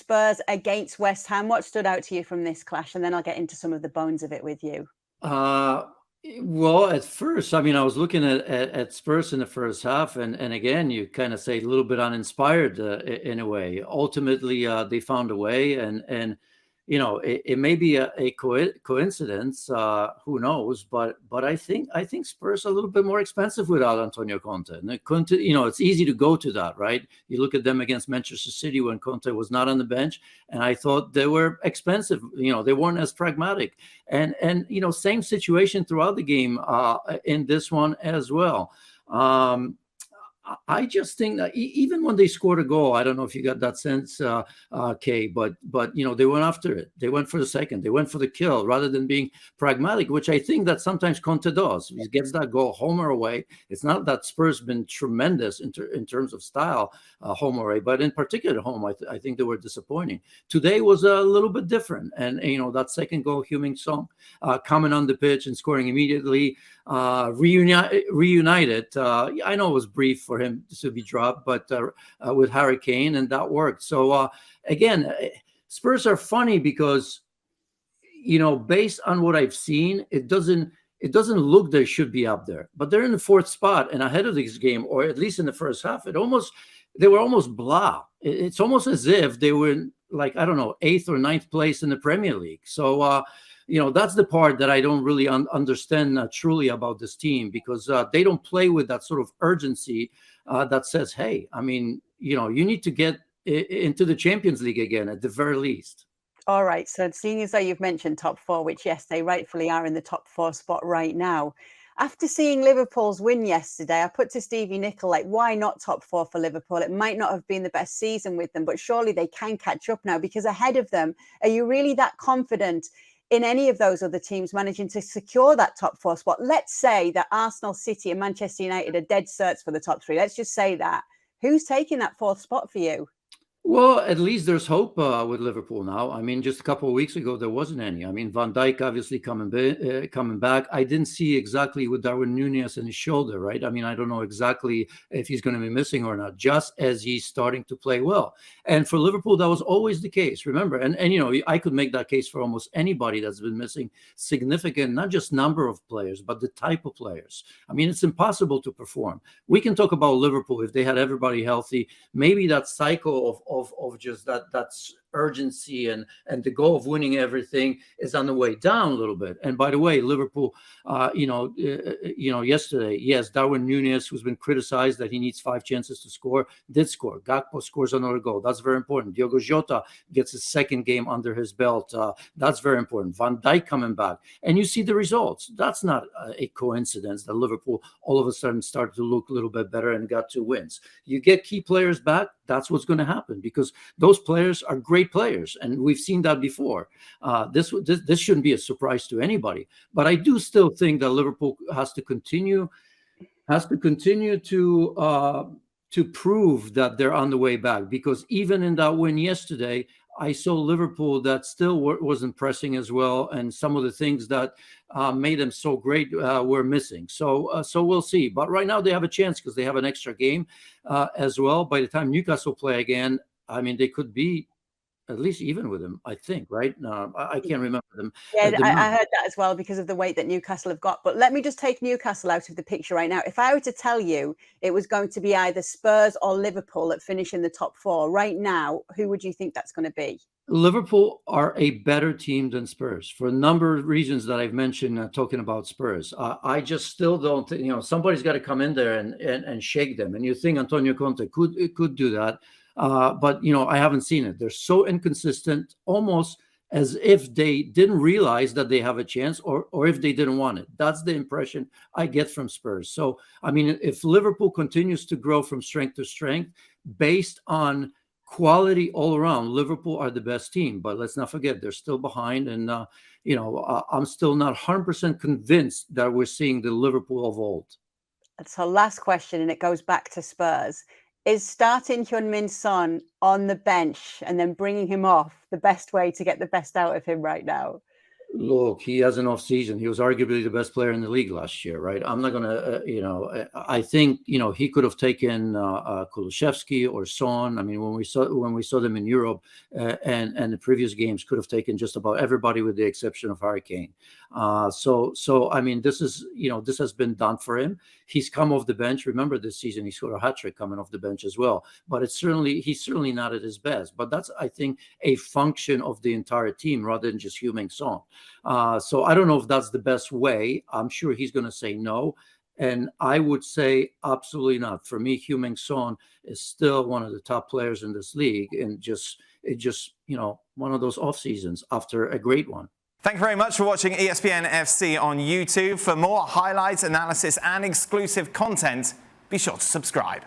Spurs against West Ham. What stood out to you from this clash? And then I'll get into some of the bones of it with you. Well, at first, I mean, I was looking at Spurs in the first half, and again, you kind of say a little bit uninspired in a way. Ultimately, they found a way, and it may be a coincidence. Who knows? But I think Spurs are a little bit more expensive without Antonio Conte. And Conte, it's easy to go to that, right? You look at them against Manchester City when Conte was not on the bench, and I thought they were expensive. They weren't as pragmatic, and same situation throughout the game in this one as well. I just think that even when they scored a goal, I don't know if you got that sense, Kay, but they went after it. They went for the second. They went for the kill rather than being pragmatic, which I think that sometimes Conte does. He gets that goal home or away. It's not that Spurs been tremendous in terms of style, home or away, but in particular home, I think they were disappointing. Today was a little bit different, and that second goal, Son coming on the pitch and scoring immediately, reunited. I know it was brief for him to be dropped, but with Harry Kane, and that worked. So again, Spurs are funny because based on what I've seen, it doesn't look they should be up there, but they're in the fourth spot and ahead of this game, or at least in the first half. They were almost blah. It's almost as if they were in, like, I don't know, 8th or 9th place in the Premier League. So that's the part that I don't really understand truly about this team, because they don't play with that sort of urgency that says, hey, I mean, you need to get into the Champions League again at the very least. All right. So seeing as though you've mentioned top four, which, yes, they rightfully are in the top four spot right now. After seeing Liverpool's win yesterday, I put to Stevie Nicol, like, why not top four for Liverpool? It might not have been the best season with them, but surely they can catch up now, because ahead of them, are you really that confident in any of those other teams managing to secure that top four spot? Let's say that Arsenal, City and Manchester United are dead certs for the top three. Let's just say that. Who's taking that fourth spot for you? Well, at least there's hope with Liverpool now. I mean, just a couple of weeks ago, there wasn't any. I mean, Van Dijk obviously coming back. I didn't see exactly with Darwin Núñez and his shoulder, right? I mean, I don't know exactly if he's going to be missing or not, just as he's starting to play well. And for Liverpool, that was always the case, remember? And I could make that case for almost anybody that's been missing significant, not just number of players, but the type of players. I mean, it's impossible to perform. We can talk about Liverpool if they had everybody healthy. Maybe that cycle of just that's urgency and the goal of winning everything is on the way down a little bit. And by the way, Liverpool, yesterday, yes, Darwin Núñez, who's been criticized that he needs 5 chances to score, did score. Gakpo scores another goal. That's very important. Diogo Jota gets his second game under his belt. That's very important. Van Dijk coming back. And you see the results. That's not a coincidence that Liverpool all of a sudden started to look a little bit better and got 2 wins. You get key players back, that's what's going to happen, because those players are great players, and we've seen that before. This shouldn't be a surprise to anybody. But I do still think that Liverpool has to continue to prove that they're on the way back, because even in that win yesterday, I saw Liverpool that still wasn't pressing as well, and some of the things that made them so great were missing. So we'll see. But right now they have a chance because they have an extra game as well. By the time Newcastle play again, I mean, they could be at least even with them, I think, right? I can't remember them. Yeah, I heard that as well because of the weight that Newcastle have got. But let me just take Newcastle out of the picture right now. If I were to tell you it was going to be either Spurs or Liverpool that finish in the top four right now, who would you think that's going to be? Liverpool are a better team than Spurs for a number of reasons that I've mentioned talking about Spurs. I just still don't think, somebody's got to come in there and shake them. And you think Antonio Conte could do that. But, I haven't seen it. They're so inconsistent, almost as if they didn't realize that they have a chance or if they didn't want it. That's the impression I get from Spurs. So, I mean, if Liverpool continues to grow from strength to strength based on quality all around, Liverpool are the best team. But let's not forget, they're still behind. And, I'm still not 100% convinced that we're seeing the Liverpool of old. That's our last question, and it goes back to Spurs. Is starting HeungMin Son on the bench and then bringing him off the best way to get the best out of him right now? Look, he has an off season. He was arguably the best player in the league last year, right? I'm not gonna, I think he could have taken Kulusevski or Son. I mean, when we saw them in Europe and the previous games, could have taken just about everybody with the exception of Harry Kane. So I mean, this has been done for him. He's come off the bench. Remember, this season he scored a hat trick coming off the bench as well. But he's certainly not at his best. But that's, I think, a function of the entire team rather than just Heung-min Son. So I don't know if that's the best way. I'm sure he's going to say no. And I would say absolutely not. For me, Heung-min Son is still one of the top players in this league. And just one of those off seasons after a great one. Thank you very much for watching ESPN FC on YouTube. For more highlights, analysis and exclusive content, be sure to subscribe.